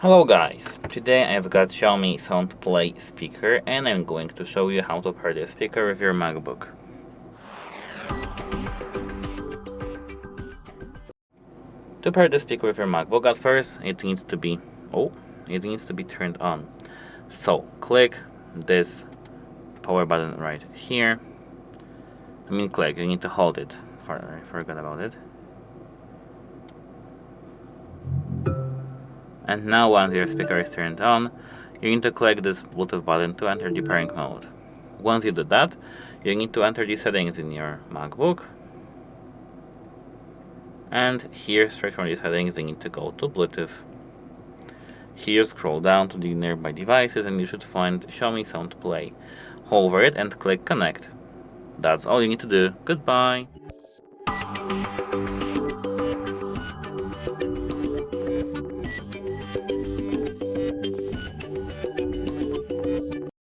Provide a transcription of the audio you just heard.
Hello guys, today I've got Xiaomi Sound Play speaker and I'm going to show you how to pair the speaker with your MacBook. To pair the speaker with your MacBook, at first it needs to be turned on. So click this power button right here. Click, you need to hold it. I forgot about it. And now once your speaker is turned on, you need to click this Bluetooth button to enter the pairing mode. Once you do that, you need to enter the settings in your MacBook. And here, straight from the settings, you need to go to Bluetooth. Here, scroll down to the nearby devices and you should find Xiaomi Sound Play. Hover it and click Connect. That's all you need to do. Goodbye!